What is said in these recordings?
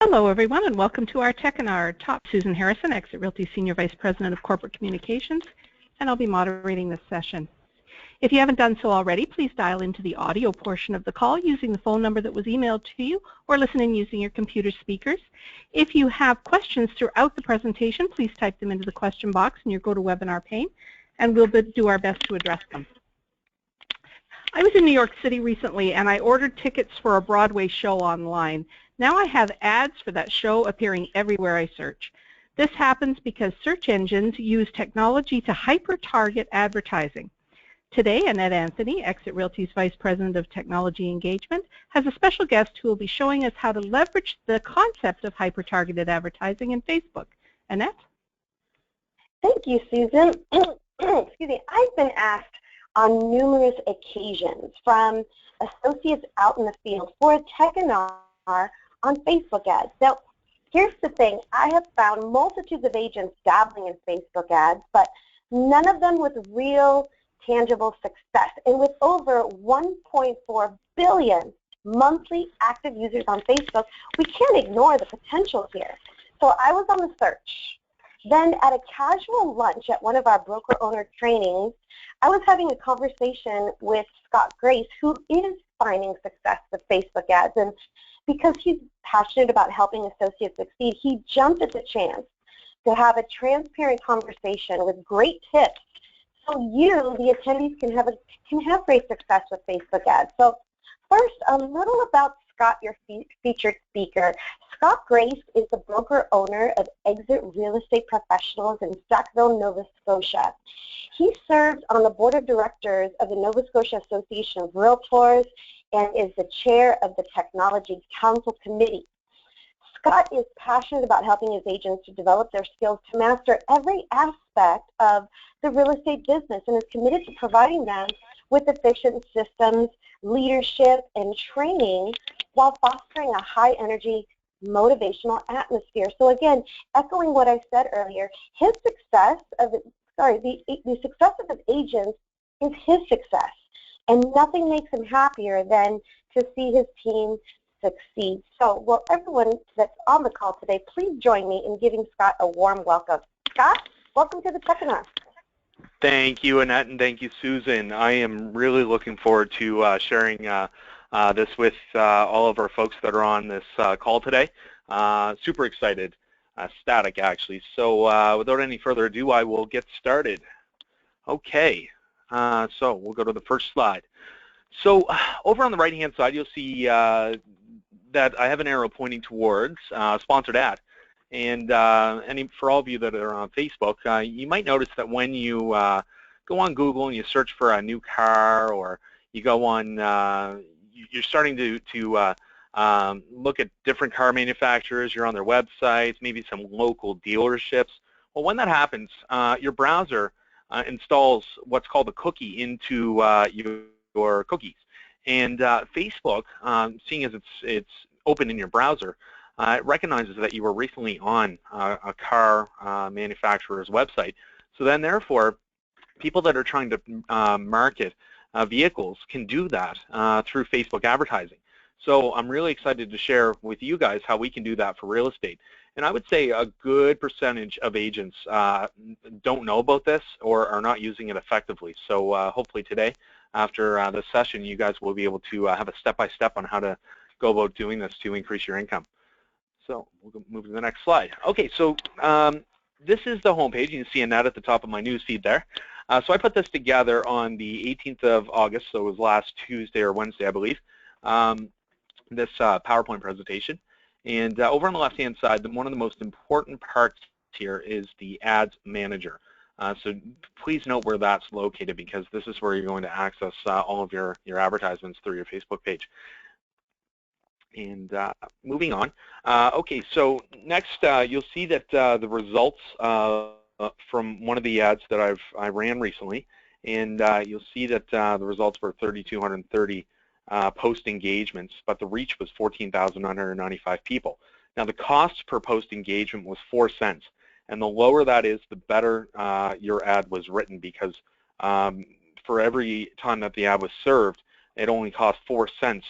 Hello, everyone, and welcome to our Tech and our Talk. Susan Harrison, Exit Realty Senior Vice President of Corporate Communications, and I'll be moderating this session. If you haven't done so already, please dial into the audio portion of the call using the phone number that was emailed to you, or listen in using your computer speakers. If you have questions throughout the presentation, please type them into the question box in your GoToWebinar pane, and we'll do our best to address them. I was in New York City recently, and I ordered tickets for a Broadway show online. Now I have ads for that show appearing everywhere I search. This happens because search engines use technology to hyper-target advertising. Today, Annette Anthony, Exit Realty's Vice President of Technology Engagement, has a special guest who will be showing us how to leverage the concept of hyper-targeted advertising in Facebook. Annette? Thank you, Susan. Excuse me. I've been asked on numerous occasions from associates out in the field for a webinar on Facebook ads. Now, here's the thing. I have found multitudes of agents dabbling in Facebook ads, but none of them with real tangible success. And with over 1.4 billion monthly active users on Facebook, we can't ignore the potential here. So I was on the search. Then at a casual lunch at one of our broker owner trainings, I was having a conversation with Scott Grace, who is finding success with Facebook ads. And because he's passionate about helping associates succeed, he jumped at the chance to have a transparent conversation with great tips so you, the attendees, can have great success with Facebook ads. So first, a little about Scott, your featured speaker. Scott Grace is the broker owner of Exit Real Estate Professionals in Sackville, Nova Scotia. He serves on the board of directors of the Nova Scotia Association of Realtors and is the chair of the Technology Council Committee. Scott is passionate about helping his agents to develop their skills to master every aspect of the real estate business and is committed to providing them with efficient systems, leadership, and training while fostering a high-energy, motivational atmosphere. So again, echoing what I said earlier, his success of the success of his agents is his success, and nothing makes him happier than to see his team succeed. So, well, everyone that's on the call today, please join me in giving Scott a warm welcome. Scott, welcome to the webinar. Thank you, Annette, and thank you, Susan. I am really looking forward to sharing this with all of our folks that are on this call today. Super excited, ecstatic actually. So without any further ado, I will get started. Okay, so we'll go to the first slide. So over on the right-hand side, you'll see that I have an arrow pointing towards sponsored ad. And for all of you that are on Facebook, you might notice that when you go on Google and you search for a new car, or you go on, you're starting to look at different car manufacturers, you're on their websites, maybe some local dealerships. Well, when that happens, your browser installs what's called a cookie into your cookies. And Facebook, seeing as it's open in your browser, it recognizes that you were recently on a car manufacturer's website. So then, therefore, people that are trying to market vehicles can do that through Facebook advertising. So I'm really excited to share with you guys how we can do that for real estate. And I would say a good percentage of agents don't know about this or are not using it effectively. So hopefully today, after this session, you guys will be able to have a step-by-step on how to go about doing this to increase your income. So we'll move to the next slide. Okay, so this is the homepage. You can see Annette at the top of my news feed there. So I put this together on the 18th of August, so it was last Tuesday or Wednesday, I believe, this PowerPoint presentation. And over on the left-hand side, one of the most important parts here is the Ads Manager. So please note where that's located, because this is where you're going to access all of your advertisements through your Facebook page. And moving on. Okay, so next you'll see that the results from one of the ads that I ran recently, and you'll see that the results were 3,230 post engagements, but the reach was 14,995 people. Now the cost per post engagement was 4 cents, and the lower that is, the better your ad was written, because for every time that the ad was served, it only cost 4 cents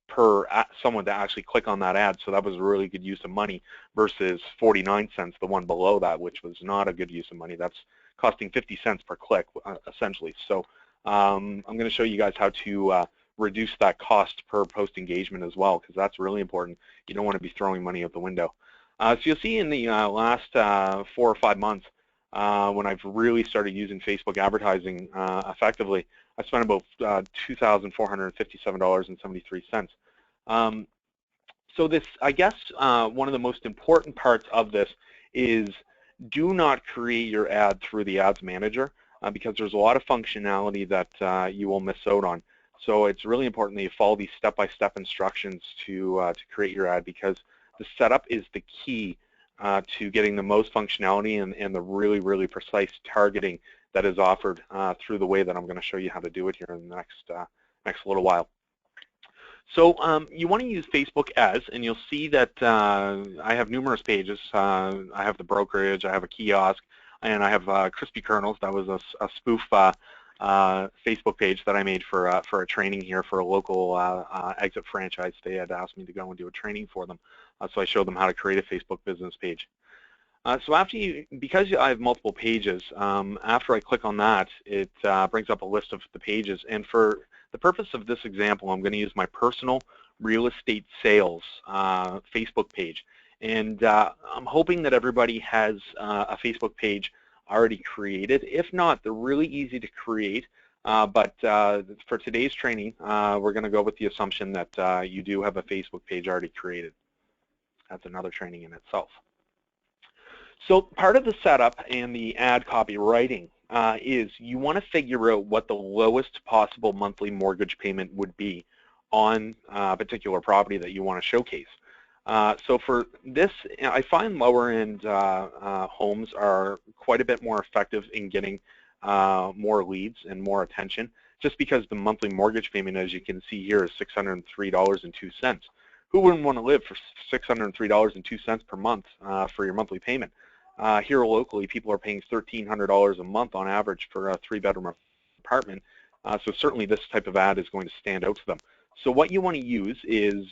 per someone to actually click on that ad, so that was a really good use of money versus 49 cents, the one below that, which was not a good use of money. That's costing 50 cents per click, essentially. So I'm going to show you guys how to reduce that cost per post engagement as well, because that's really important. You don't want to be throwing money out the window. So you'll see in the last 4 or 5 months, when I've really started using Facebook advertising effectively, I spent about $2,457.73. So this, I guess, one of the most important parts of this is do not create your ad through the ads manager because there's a lot of functionality that you will miss out on. So it's really important that you follow these step-by-step instructions to create your ad, because the setup is the key to getting the most functionality and the really, really precise targeting that is offered through the way that I'm going to show you how to do it here in the next little while. So you want to use Facebook ads, and you'll see that I have numerous pages. I have the brokerage, I have a kiosk, and I have Crispy Kernels. That was a spoof Facebook page that I made for a training here for a local exit franchise. They had asked me to go and do a training for them, so I showed them how to create a Facebook business page. So because I have multiple pages, after I click on that, it brings up a list of the pages. And for the purpose of this example, I'm going to use my personal real estate sales Facebook page. And I'm hoping that everybody has a Facebook page already created. If not, they're really easy to create. But for today's training, we're going to go with the assumption that you do have a Facebook page already created. That's another training in itself. So part of the setup and the ad copywriting is you want to figure out what the lowest possible monthly mortgage payment would be on a particular property that you want to showcase. So for this, I find lower-end homes are quite a bit more effective in getting more leads and more attention, just because the monthly mortgage payment, as you can see here, is $603.02. Who wouldn't want to live for $603.02 per month for your monthly payment? Here locally, people are paying $1,300 a month on average for a 3-bedroom apartment, so certainly this type of ad is going to stand out to them. So what you want to use is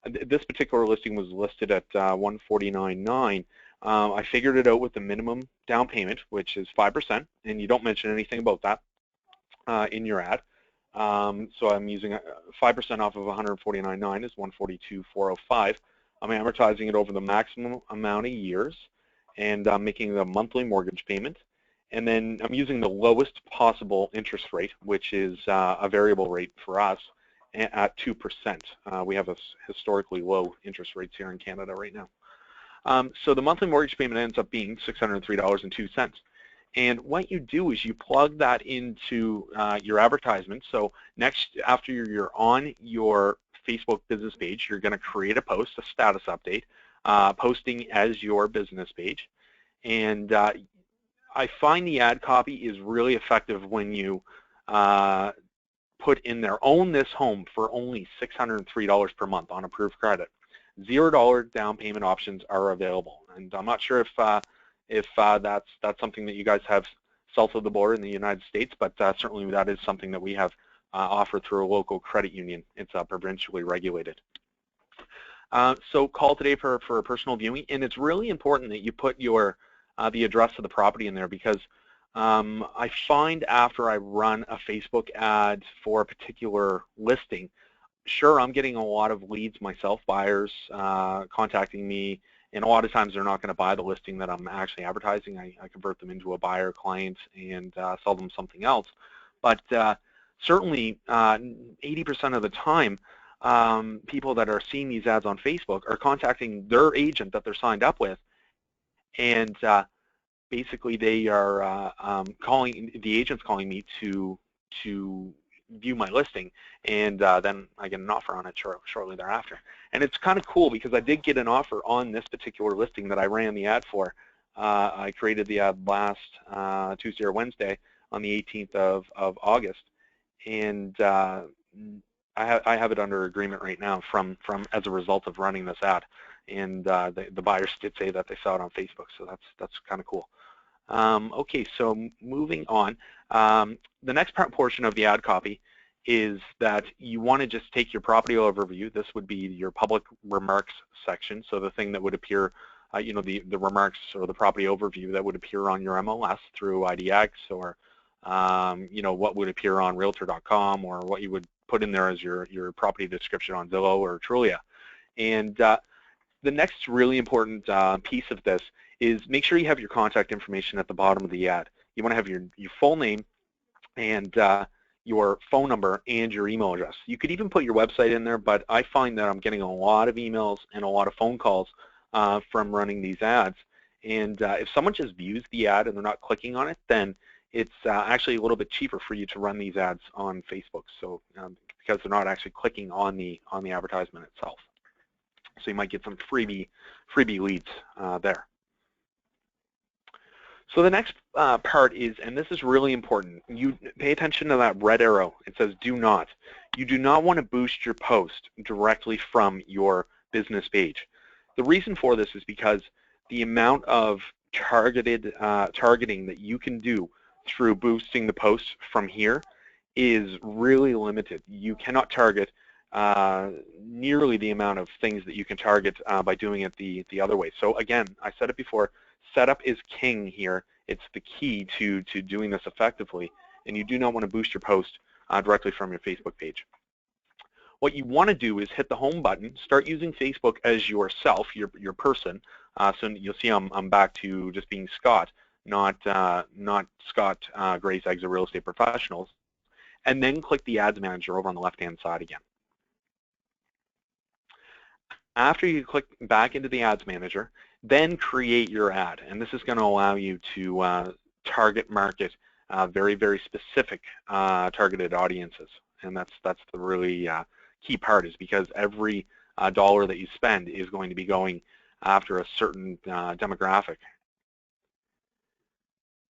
this particular listing was listed at $149.9. I figured it out with the minimum down payment, which is 5%, and you don't mention anything about that in your ad. So I'm using 5% off of $149.9 is $142,405. I'm amortizing it over the maximum amount of years, and I'm making the monthly mortgage payment. And then I'm using the lowest possible interest rate, which is a variable rate for us, at 2%. We have a historically low interest rates here in Canada right now. So the monthly mortgage payment ends up being $603.02. And what you do is you plug that into your advertisement. So next, after you're on your Facebook business page, you're going to create a post, a status update, posting as your business page. And I find the ad copy is really effective when you put in there, own this home for only $603 per month on approved credit. $0 down payment options are available. And I'm not sure if that's something that you guys have south of the border in the United States, but certainly that is something that we have offered through a local credit union. It's provincially regulated. So call today for a personal viewing, and it's really important that you put your the address of the property in there, because I find after I run a Facebook ad for a particular listing, sure, I'm getting a lot of leads myself, buyers contacting me, and a lot of times they're not going to buy the listing that I'm actually advertising. I convert them into a buyer client and sell them something else. But certainly 80% of the time, people that are seeing these ads on Facebook are contacting their agent that they're signed up with, and basically they are the agent's calling me to view my listing, and then I get an offer on it shortly thereafter. And it's kind of cool because I did get an offer on this particular listing that I ran the ad for. I created the ad last Tuesday or Wednesday on the 18th of August, and I have it under agreement right now from as a result of running this ad. And the buyers did say that they saw it on Facebook, so that's kind of cool. Okay, so moving on. The next portion of the ad copy is that you want to just take your property overview. This would be your public remarks section, so the thing that would appear, you know, the remarks or the property overview that would appear on your MLS through IDX, or you know, what would appear on Realtor.com, or what you would put in there as your property description on Zillow or Trulia. And the next really important piece of this is make sure you have your contact information at the bottom of the ad. You want to have your full name and your phone number and your email address. You could even put your website in there, but I find that I'm getting a lot of emails and a lot of phone calls from running these ads. And if someone just views the ad and they're not clicking on it, then it's actually a little bit cheaper for you to run these ads on Facebook. So because they're not actually clicking on the advertisement itself. So you might get some freebie leads there. So the next part is, and this is really important, you pay attention to that red arrow. It says do not. You do not want to boost your post directly from your business page. The reason for this is because the amount of targeting that you can do through boosting the post from here is really limited. You cannot target nearly the amount of things that you can target by doing it the other way. So again, I said it before, setup is king here. It's the key to doing this effectively, and you do not want to boost your post directly from your Facebook page. What you want to do is hit the home button, start using Facebook as yourself, your person. So you'll see I'm back to just being Scott, not Scott Gray's Exit Real Estate Professionals, and then click the Ads Manager over on the left-hand side again. After you click back into the Ads Manager, then create your ad, and this is going to allow you to target market very, very specific targeted audiences, and that's the really key part, is because every dollar that you spend is going to be going after a certain demographic.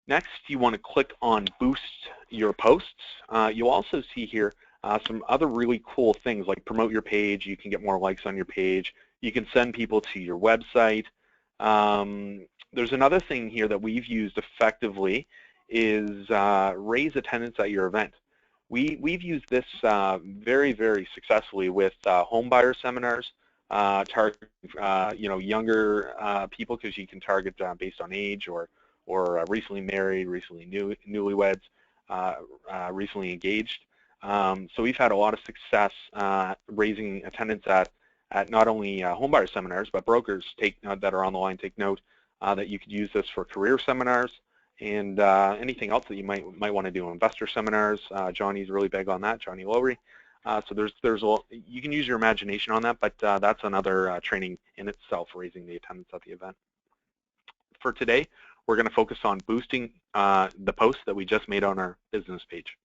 Next, you want to click on Boost Your Posts. You'll also see here some other really cool things like promote your page. You can get more likes on your page. You can send people to your website. There's another thing here that we've used effectively is raise attendance at your event. We've used this very, very successfully with home buyer seminars, target you know, younger people, because you can target based on age, or recently married, recently newlyweds, recently engaged. So we've had a lot of success raising attendance at not only homebuyer seminars, but brokers that are on the line take note that you could use this for career seminars and anything else that you might want to do. Investor seminars, Johnny's really big on that, Johnny Lowry. So you can use your imagination on that, but that's another training in itself, raising the attendance at the event. For today, we're going to focus on boosting the posts that we just made on our business page.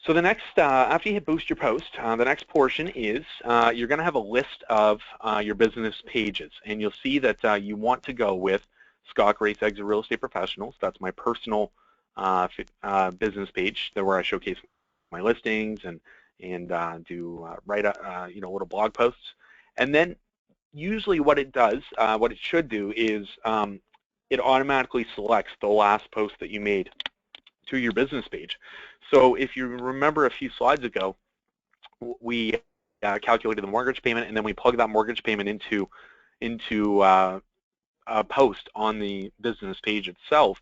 So the next, after you hit boost your post, the next portion is you're going to have a list of your business pages, and you'll see that you want to go with Scott Gray's Exit Real Estate Professionals. That's my personal business page, where I showcase my listings and do write you know, little blog posts. And then usually what it does, what it should do is it automatically selects the last post that you made to your business page. So if you remember a few slides ago, we calculated the mortgage payment, and then we plugged that mortgage payment into a post on the business page itself.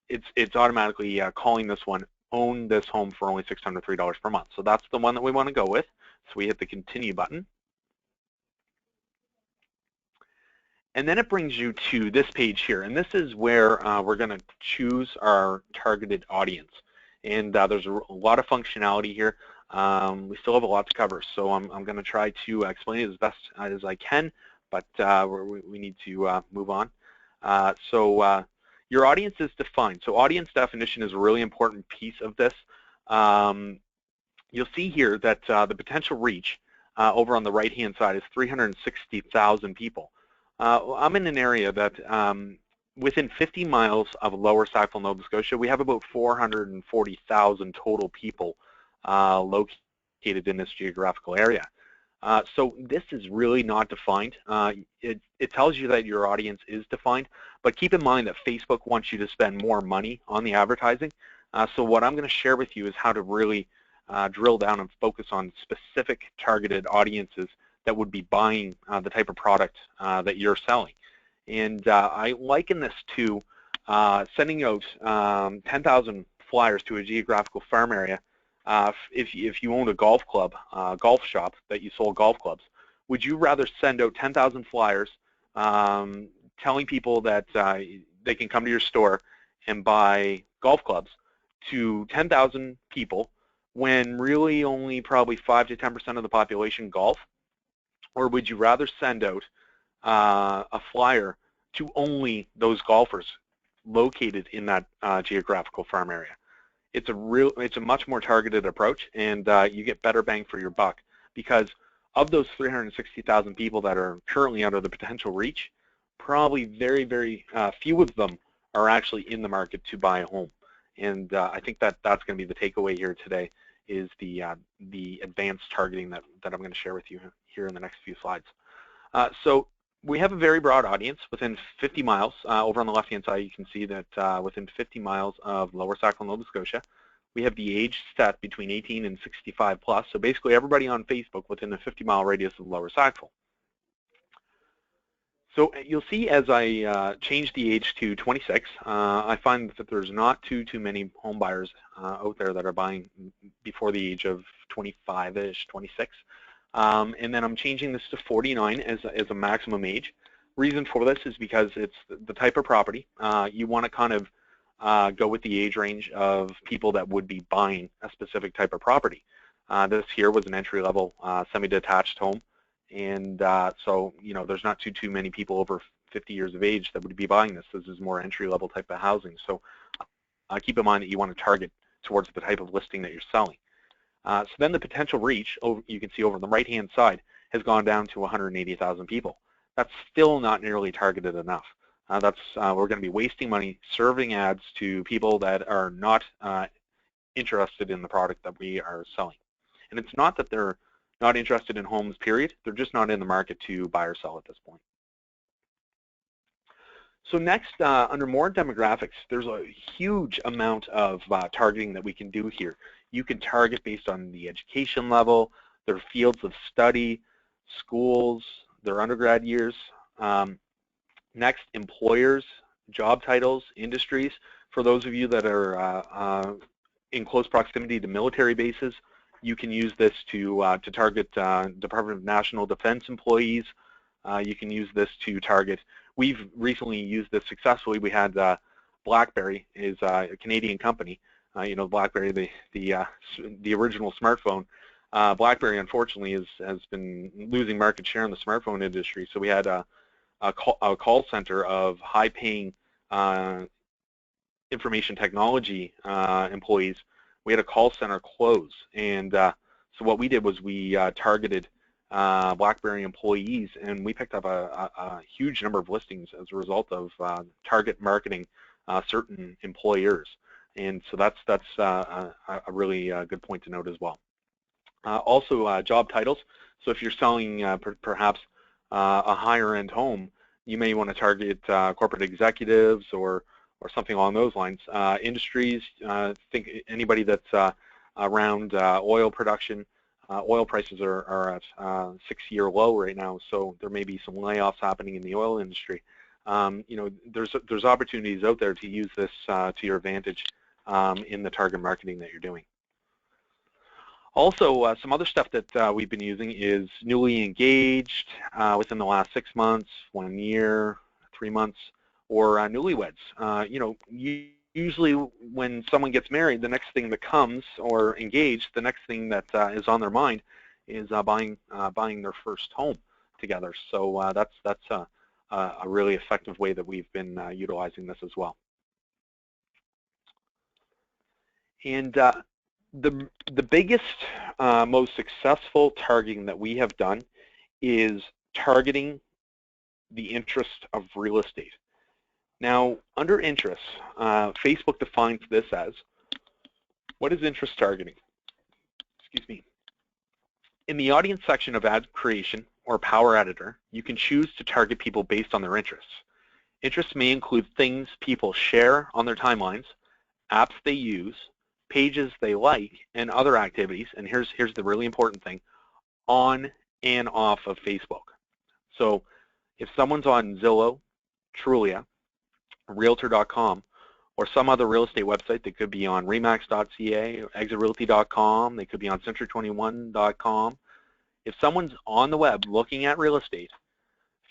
It's automatically calling this one "Own This Home for Only $603 per month." So that's the one that we want to go with. So we hit the Continue button. And then it brings you to this page here, and this is where we're going to choose our targeted audience. And there's a lot of functionality here. We still have a lot to cover, so I'm going to try to explain it as best as I can, but we need to move on. So your audience is defined. So audience definition is a really important piece of this. You'll see here that the potential reach over on the right-hand side is 360,000 people. I'm in an area that within 50 miles of Lower Sackville, Nova Scotia, we have about 440,000 total people located in this geographical area. So this is really not defined. It tells you that your audience is defined, but keep in mind that Facebook wants you to spend more money on the advertising. So what I'm going to share with you is how to really drill down and focus on specific targeted audiences that would be buying the type of product that you're selling. And I liken this to sending out 10,000 flyers to a geographical farm area. If you owned a golf club, golf shop that you sold golf clubs, would you rather send out 10,000 flyers telling people that they can come to your store and buy golf clubs to 10,000 people when really only probably 5 to 10% of the population golf? Or would you rather send out a flyer to only those golfers located in that geographical farm area? It's a much more targeted approach, and you get better bang for your buck, because of those 360,000 people that are currently under the potential reach, probably very, very few of them are actually in the market to buy a home. And I think that's going to be the takeaway here today, is the advanced targeting that I'm going to share with you here in the next few slides. So we have a very broad audience within 50 miles. Over on the left-hand side, you can see that within 50 miles of Lower Sackville, Nova Scotia, we have the age set between 18 and 65 plus. So basically everybody on Facebook within a 50-mile radius of Lower Sackville. So you'll see as I change the age to 26, I find that there's not too many home buyers out there that are buying before the age of 25-ish, 26. And then I'm changing this to 49 as a maximum age. Reason for this is because it's the type of property. You want to kind of go with the age range of people that would be buying a specific type of property. This here was an entry-level semi-detached home. And so, you know, there's not too many people over 50 years of age that would be buying this. This is more entry-level type of housing. So keep in mind that you want to target towards the type of listing that you're selling. So then the potential reach, you can see over on the right-hand side, has gone down to 180,000 people. That's still not nearly targeted enough. We're going to be wasting money serving ads to people that are not interested in the product that we are selling. And it's not that they're not interested in homes, period. They're just not in the market to buy or sell at this point. So next, under more demographics, there's a huge amount of targeting that we can do here. You can target based on the education level, their fields of study, schools, their undergrad years. Next, employers, job titles, industries. For those of you that are in close proximity to military bases, you can use this to target Department of National Defense employees. You can use this to target. We've recently used this successfully. We had BlackBerry, is a Canadian company. You know, BlackBerry, the original smartphone. BlackBerry, unfortunately, has been losing market share in the smartphone industry. So we had a call center of high-paying information technology employees. We had a call center close, and so what we did was we targeted BlackBerry employees, and we picked up a huge number of listings as a result of target marketing certain employers. And so that's a really good point to note as well. Also, job titles. So if you're selling perhaps a higher-end home, you may want to target corporate executives or something along those lines. Industries, think anybody that's around oil production. Oil prices are at 6-year low right now, so there may be some layoffs happening in the oil industry. You know, there's opportunities out there to use this to your advantage in the target marketing that you're doing. Also, some other stuff that we've been using is newly engaged within the last 6 months, 1 year, 3 months, or newlyweds. You know, usually when someone gets married, the next thing that comes, or engaged, the next thing that is on their mind is buying their first home together. So that's a really effective way that we've been utilizing this as well. And the biggest, most successful targeting that we have done is targeting the interest of real estate. Now, under interests, Facebook defines this as, what is interest targeting? Excuse me. In the audience section of ad creation or Power Editor, you can choose to target people based on their interests. Interests may include things people share on their timelines, apps they use, pages they like, and other activities, and here's the really important thing, on and off of Facebook. So if someone's on Zillow, Trulia, Realtor.com, or some other real estate website, they could be on remax.ca, exitrealty.com, they could be on century21.com. If someone's on the web looking at real estate,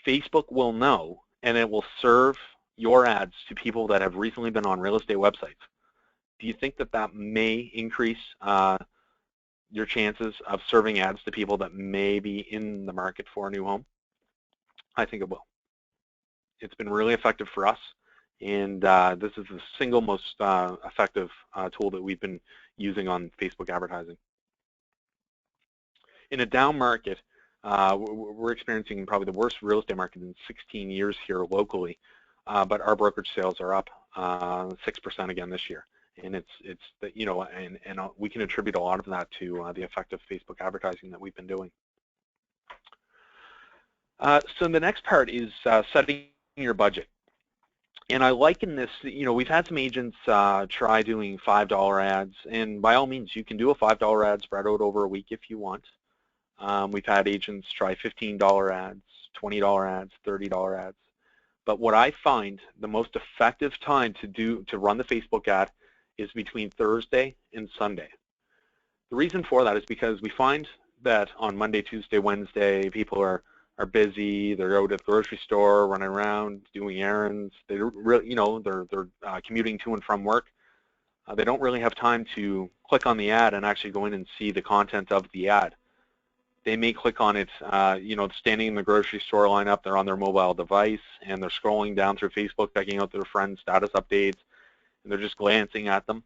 Facebook will know, and it will serve your ads to people that have recently been on real estate websites. Do you think that that may increase your chances of serving ads to people that may be in the market for a new home? I think it will. It's been really effective for us, and this is the single most effective tool that we've been using on Facebook advertising. In a down market, we're experiencing probably the worst real estate market in 16 years here locally, but our brokerage sales are up 6% again this year. And it's you know, and we can attribute a lot of that to the effective Facebook advertising that we've been doing. So the next part is setting your budget. And I liken this, you know, we've had some agents try doing $5 ads, and by all means, you can do a $5 ad spread out over a week if you want. We've had agents try $15 ads, $20 ads, $30 ads. But what I find the most effective time to run the Facebook ad is between Thursday and Sunday. The reason for that is because we find that on Monday, Tuesday, Wednesday, people are busy. They're out at the grocery store, running around, doing errands. They really, you know, they're commuting to and from work. They don't really have time to click on the ad and actually go in and see the content of the ad. They may click on it, you know, standing in the grocery store lineup. They're on their mobile device and they're scrolling down through Facebook, checking out their friends' status updates, and they're just glancing at them.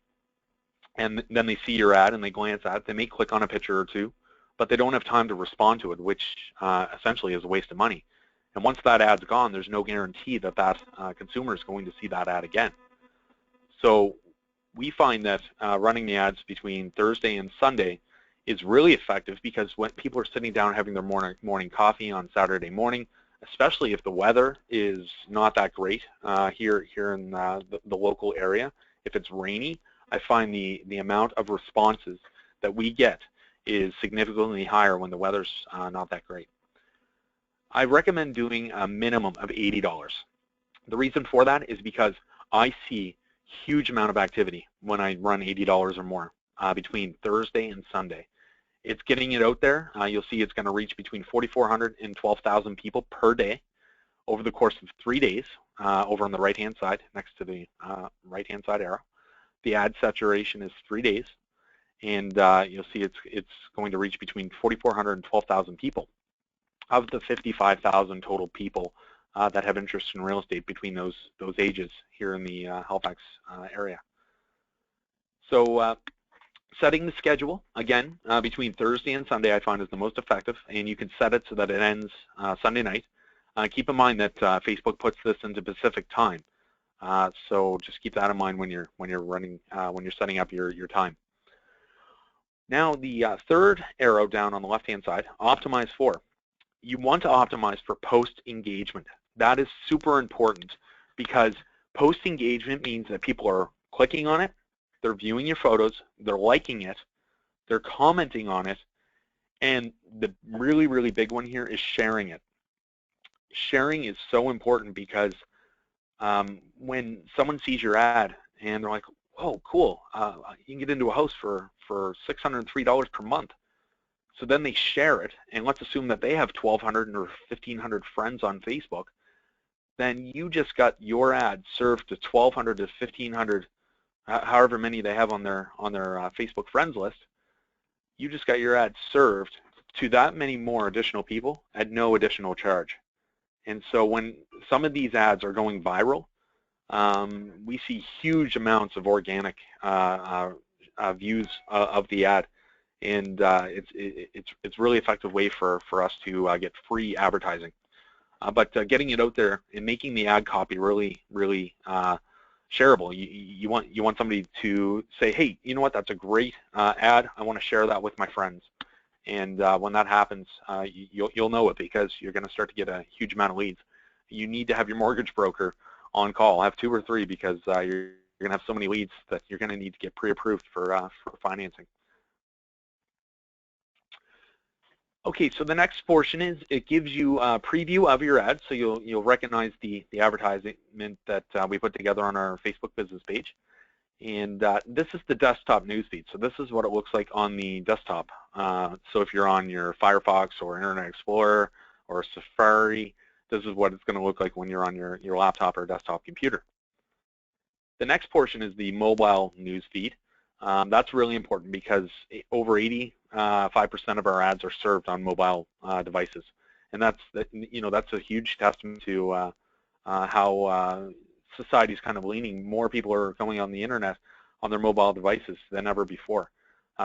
And then they see your ad and they glance at it. They may click on a picture or two, but they don't have time to respond to it, which essentially is a waste of money. And once that ad's gone, there's no guarantee that that consumer is going to see that ad again. So we find that running the ads between Thursday and Sunday is really effective, because when people are sitting down having their morning coffee on Saturday morning, especially if the weather is not that great here in the local area, if it's rainy, I find the amount of responses that we get is significantly higher when the weather's not that great. I recommend doing a minimum of $80. The reason for that is because I see huge amount of activity when I run $80 or more between Thursday and Sunday. It's getting it out there. You'll see it's going to reach between 4,400 and 12,000 people per day over the course of 3 days. Over on the right-hand side, next to the right-hand side arrow, the ad saturation is 3 days, and you'll see it's going to reach between 4,400 and 12,000 people of the 55,000 total people that have interest in real estate between those ages here in the Halifax area. So setting the schedule, again, between Thursday and Sunday I find is the most effective, and you can set it so that it ends Sunday night. Keep in mind that Facebook puts this into Pacific time, so just keep that in mind when you're setting up your time. Now the third arrow down on the left-hand side, optimize for. You want to optimize for post engagement. That is super important, because post engagement means that people are clicking on it, they're viewing your photos, they're liking it, they're commenting on it, and the really, really big one here is sharing it. Sharing is so important, because when someone sees your ad and they're like, oh, cool, you can get into a house for $603 per month. So then they share it, and let's assume that they have 1,200 or 1,500 friends on Facebook. Then you just got your ad served to 1,200 to 1,500, however many they have on their Facebook friends list. You just got your ad served to that many more additional people at no additional charge. And so when some of these ads are going viral, we see huge amounts of organic views of the ad, and it's really effective way for us to get free advertising. But getting it out there and making the ad copy really shareable. You want somebody to say, hey, you know what, that's a great ad. I want to share that with my friends. And when that happens, you'll know it, because you're going to start to get a huge amount of leads. You need to have your mortgage broker on call. Have 2 or 3, because you're going to have so many leads that you're going to need to get pre-approved for financing. Okay, so the next portion is it gives you a preview of your ad, so you'll recognize the advertisement that we put together on our Facebook business page. And this is the desktop newsfeed. So this is what it looks like on the desktop. So if you're on your Firefox or Internet Explorer or Safari, this is what it's going to look like when you're on your laptop or desktop computer. The next portion is the mobile newsfeed. That's really important because over 85% of our ads are served on mobile devices, and that's a huge testament to how society's kind of leaning. More people are going on the internet on their mobile devices than ever before.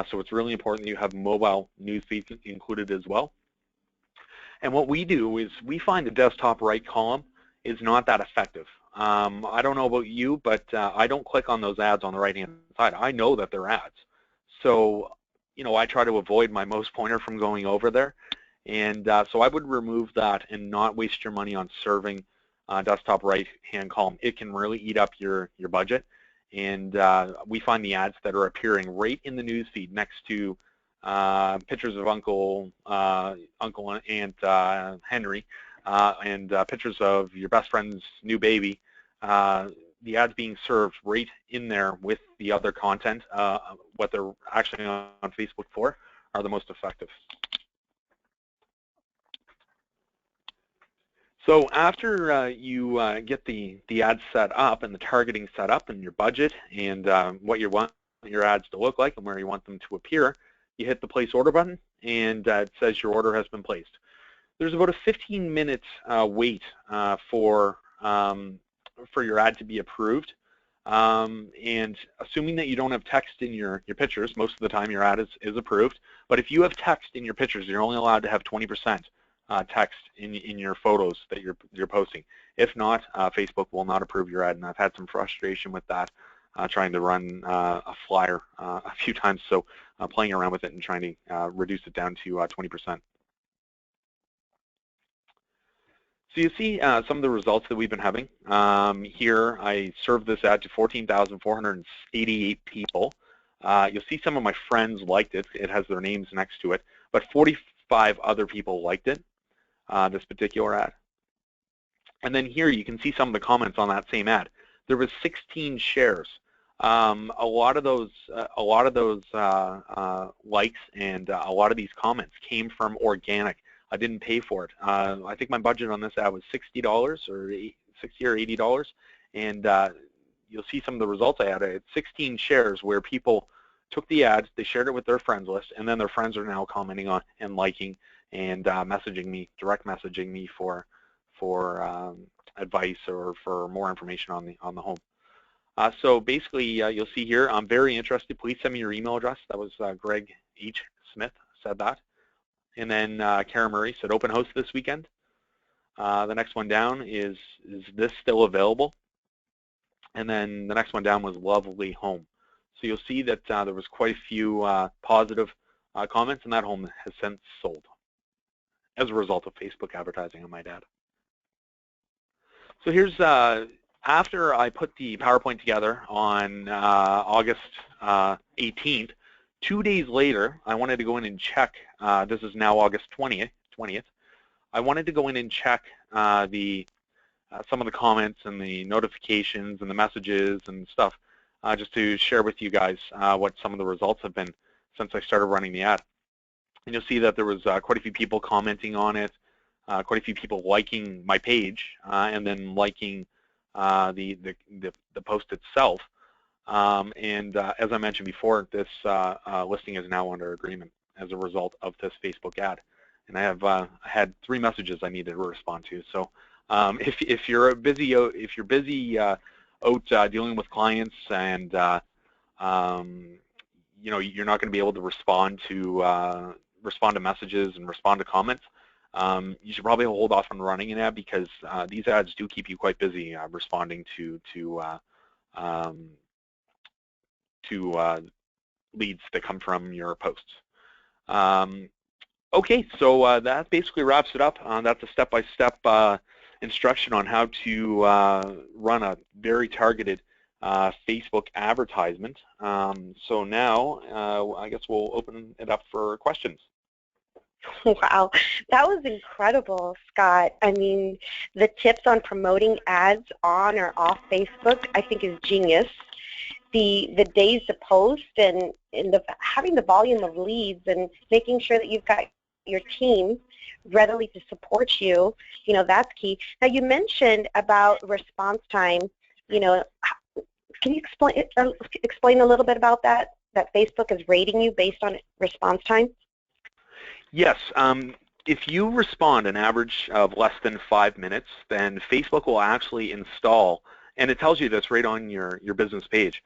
So it's really important that you have mobile newsfeed included as well. And what we do is we find the desktop right column is not that effective. I don't know about you, but I don't click on those ads on the right-hand side. I know that they're ads. So, I try to avoid my mouse pointer from going over there. And so I would remove that and not waste your money on serving desktop right-hand column. It can really eat up your budget. And we find the ads that are appearing right in the news feed next to pictures of Uncle and Aunt Henry and pictures of your best friend's new baby. The ads being served right in there with the other content, what they're actually on Facebook for, are the most effective. So after you get the ads set up and the targeting set up and your budget and what you want your ads to look like and where you want them to appear, you hit the place order button and it says your order has been placed. There's about a 15-minute wait for your ad to be approved. And assuming that you don't have text in your pictures, most of the time your ad is approved. But if you have text in your pictures, you're only allowed to have 20% text in your photos that you're posting. If not, Facebook will not approve your ad, and I've had some frustration with that, trying to run a flyer a few times, so playing around with it and trying to reduce it down to 20%. So you see some of the results that we've been having. Here I served this ad to 14,488 people. You'll see some of my friends liked it. It has their names next to it, but 45 other people liked it, this particular ad. And then here you can see some of the comments on that same ad. There was 16 shares. A lot of those likes and a lot of these comments came from organic. I didn't pay for it. I think my budget on this ad was $60 or $60 or $80, and you'll see some of the results I had. I had 16 shares where people took the ad, they shared it with their friends list, and then their friends are now commenting on and liking and messaging me, direct messaging me for advice or for more information on the home. So basically, you'll see here, I'm very interested. Please send me your email address. That was Greg H. Smith said that. And then Kara Murray said open house this weekend. The next one down is this still available? And then the next one down was lovely home. So you'll see that there was quite a few positive comments, and that home has since sold as a result of Facebook advertising, I might add. So here's after I put the PowerPoint together on August 18th, 2 days later, I wanted to go in and check, this is now August 20th. I wanted to go in and check some of the comments and the notifications and the messages and stuff, just to share with you guys what some of the results have been since I started running the ad. And you'll see that there was quite a few people commenting on it, quite a few people liking my page, and then liking the post itself. And as I mentioned before, this listing is now under agreement as a result of this Facebook ad. And I have had 3 messages I needed to respond to. So if you're busy out dealing with clients and you know, you're not going to be able to respond to messages and respond to comments, you should probably hold off on running an ad, because these ads do keep you quite busy responding to leads that come from your posts. Okay, so that basically wraps it up. That's a step-by-step instruction on how to run a very targeted Facebook advertisement. So now I guess we'll open it up for questions. Wow, that was incredible, Scott. I mean, the tips on promoting ads on or off Facebook, I think, is genius. The days to post and having the volume of leads and making sure that you've got your team readily to support you, that's key. Now, you mentioned about response time. Can you explain a little bit about that Facebook is rating you based on response time? Yes. If you respond an average of less than 5 minutes, then Facebook will actually install, and it tells you this right on your business page.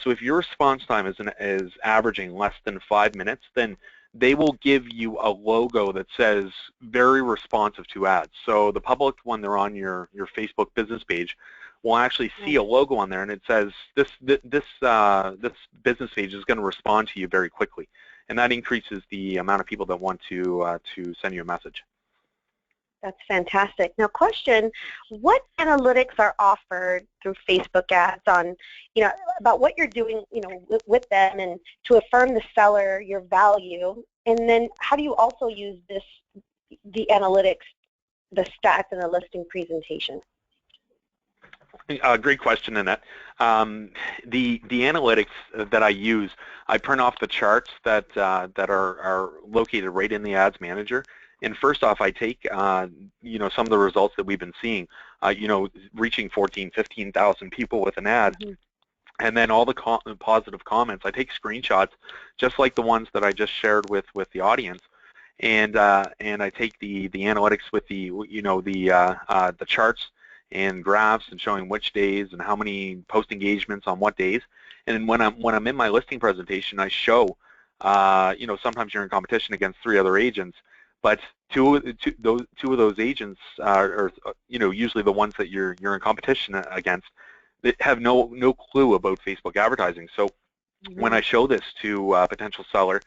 So if your response time is averaging less than 5 minutes, then they will give you a logo that says very responsive to ads. So the public, when they're on your Facebook business page, will actually see a logo on there, and it says this business page is going to respond to you very quickly. And that increases the amount of people that want to send you a message. That's fantastic. Now, question: what analytics are offered through Facebook ads on, about what you're doing, with them, and to affirm the seller your value? And then, how do you also use the analytics, the stats, in the listing presentation? Great question, Annette. The analytics that I use, I print off the charts that are located right in the Ads Manager. And first off, I take some of the results that we've been seeing, reaching 15,000 people with an ad, and then all the positive comments. I take screenshots, just like the ones that I just shared with the audience, and I take the analytics with the charts and graphs and showing which days and how many post engagements on what days. And when I'm in my listing presentation, I show, sometimes you're in competition against 3 other agents, but two of those agents are usually the ones that you're in competition against that have no clue about Facebook advertising. So when I show this to a potential seller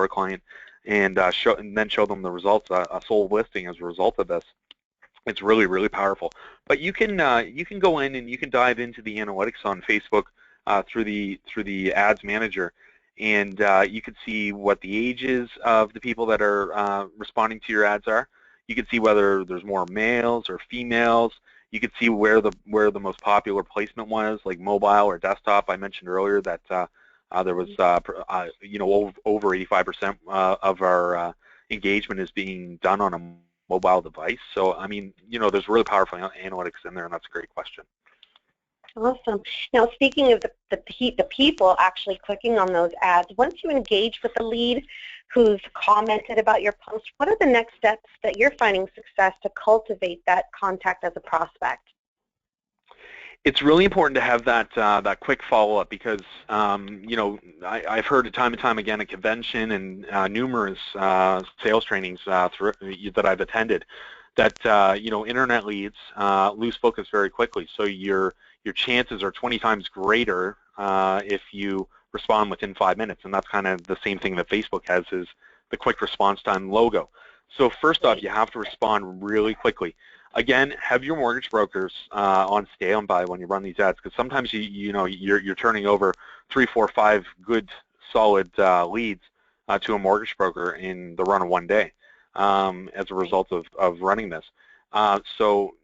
client, and then show them the results, a sold listing as a result of this, it's really, really powerful. But you can go in and you can dive into the analytics on Facebook through the Ads Manager, and you can see what the ages of the people that are responding to your ads are. You can see whether there's more males or females. You can see where the most popular placement was, like mobile or desktop. I mentioned earlier that there was over 85% of our engagement is being done on a mobile device. So I mean, there's really powerful analytics in there, and that's a great question. Awesome. Now, speaking of the people actually clicking on those ads, once you engage with the lead who's commented about your post, what are the next steps that you're finding success to cultivate that contact as a prospect? It's really important to have that quick follow-up, because I've heard it time and time again at convention and numerous sales trainings that I've attended that internet leads lose focus very quickly. So your chances are 20 times greater if you respond within 5 minutes, and that's kind of the same thing that Facebook has, is the quick response time logo. So first off, you have to respond really quickly. Again, have your mortgage brokers on standby when you run these ads, because sometimes you're turning over 3, 4, 5 good solid leads to a mortgage broker in the run of one day as a result of running this. So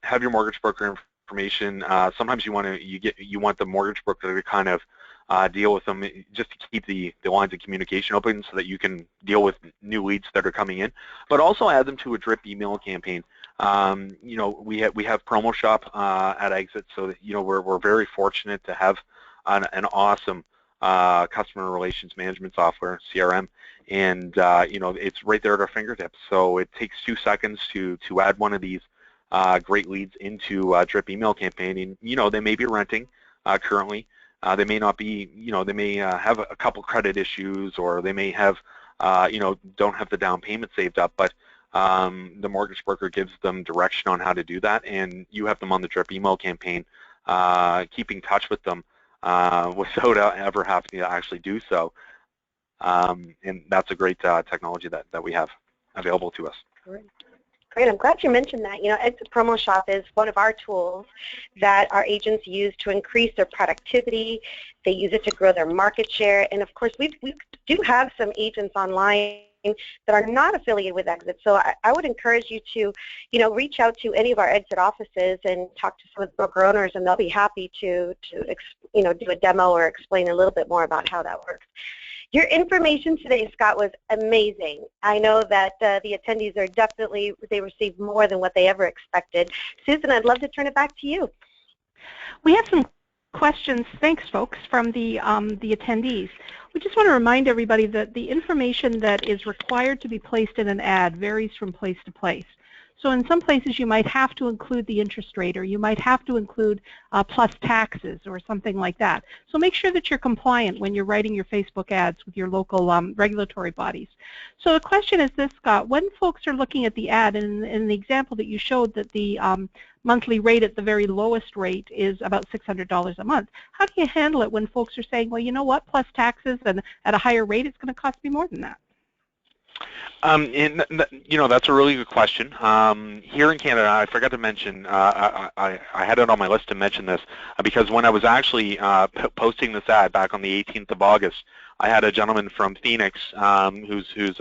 have your mortgage broker information. Sometimes you want the mortgage broker to kind of deal with them, just to keep the lines of communication open so that you can deal with new leads that are coming in, but also add them to a drip email campaign. We have Promo Shop at Exit, so that, we're very fortunate to have an awesome customer relations management software, CRM, and it's right there at our fingertips. So it takes 2 seconds to add one of these great leads into a drip email campaign, and they may be renting currently. They may not be, they may have a couple credit issues, or they may have, don't have the down payment saved up, but the mortgage broker gives them direction on how to do that, and you have them on the drip email campaign, keeping touch with them without ever having to actually do so. And that's a great technology that we have available to us. Great. I'm glad you mentioned that. You know, Exit Promo Shop is one of our tools that our agents use to increase their productivity. They use it to grow their market share. And, of course, we do have some agents online that are not affiliated with Exit. So I would encourage you to, you know, reach out to any of our Exit offices and talk to some of the broker owners, and they'll be happy to you know, do a demo or explain a little bit more about how that works. Your information today, Scott, was amazing. I know that the attendees are definitely, they received more than what they ever expected. Susan, I'd love to turn it back to you. We have some questions, thanks folks, from the attendees. We just want to remind everybody that the information that is required to be placed in an ad varies from place to place. So in some places you might have to include the interest rate, or you might have to include plus taxes or something like that. So make sure that you're compliant when you're writing your Facebook ads with your local regulatory bodies. So the question is this, Scott: when folks are looking at the ad, and in the example that you showed that the monthly rate at the very lowest rate is about $600 a month, how do you handle it when folks are saying, well, you know what, plus taxes and at a higher rate it's going to cost me more than that? You know, that's a really good question. Here in Canada, I forgot to mention, I had it on my list to mention this, because when I was actually posting this ad back on the 18th of August, I had a gentleman from Phoenix who's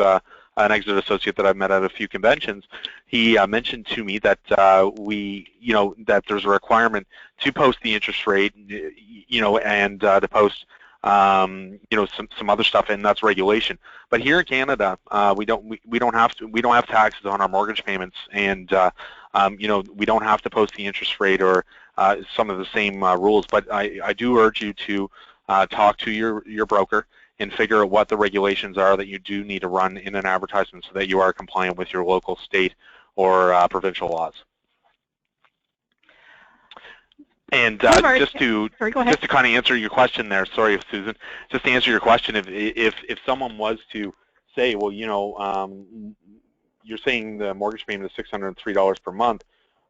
an Exit associate that I've met at a few conventions. He mentioned to me that you know, that there's a requirement to post the interest rate, you know, and to post you know, some other stuff, and that's regulation. But here in Canada, we don't have taxes on our mortgage payments, and you know, we don't have to post the interest rate or some of the same rules. But I do urge you to talk to your broker and figure out what the regulations are that you do need to run in an advertisement so that you are compliant with your local, state, or provincial laws. And just to kind of answer your question there, sorry, Susan, just to answer your question, if someone was to say, well, you know, you're saying the mortgage payment is $603 per month,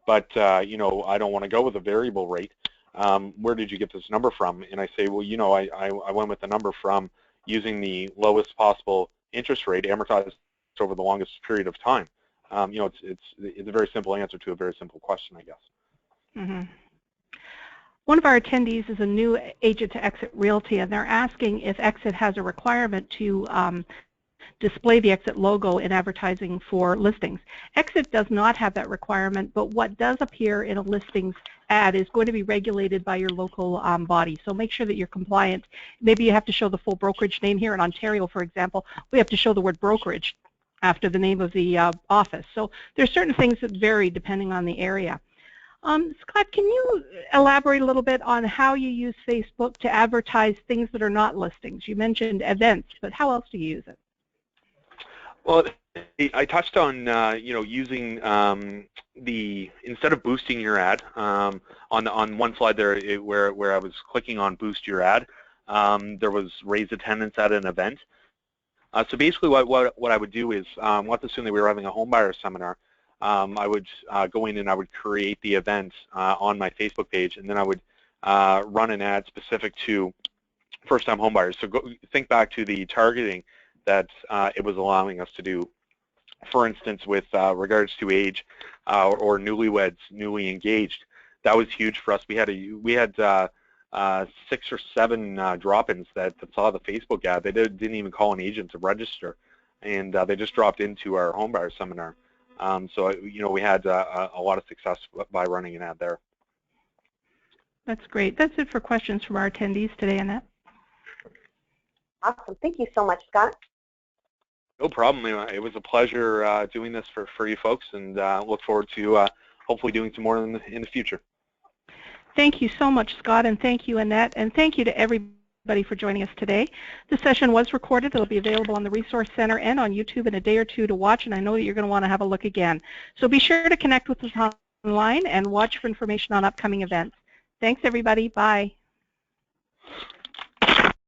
but you know, I don't want to go with a variable rate. Where did you get this number from? And I say, well, you know, I went with the number from using the lowest possible interest rate amortized over the longest period of time. You know, it's a very simple answer to a very simple question, I guess. Mm-hmm. One of our attendees is a new agent to Exit Realty, and they're asking if Exit has a requirement to display the Exit logo in advertising for listings. Exit does not have that requirement, but what does appear in a listings ad is going to be regulated by your local body. So make sure that you're compliant. Maybe you have to show the full brokerage name. Here in Ontario, for example, we have to show the word brokerage after the name of the office. So there's certain things that vary depending on the area. Scott, can you elaborate a little bit on how you use Facebook to advertise things that are not listings? You mentioned events, but how else do you use it? Well, I touched on you know, using instead of boosting your ad on one slide there where I was clicking on boost your ad, there was raise attendance at an event. So basically, what I would do is, let's assume that we were having a home buyer seminar. I would go in and I would create the event on my Facebook page, and then I would run an ad specific to first-time homebuyers. So think back to the targeting that it was allowing us to do. For instance, with regards to age or newlyweds, newly engaged, that was huge for us. We had 6 or 7 drop-ins that saw the Facebook ad. They didn't even call an agent to register, and they just dropped into our homebuyer seminar. So you know, we had a lot of success by running an ad there. That's great. That's it for questions from our attendees today, Annette. Awesome. Thank you so much, Scott. No problem. It was a pleasure doing this for you folks, and look forward to hopefully doing some more in the future. Thank you so much, Scott, and thank you, Annette, and thank you to everybody for joining us today. The session was recorded. It'll be available on the Resource Center and on YouTube in a day or two to watch, and I know that you're going to want to have a look again. So be sure to connect with us online and watch for information on upcoming events. Thanks, everybody. Bye.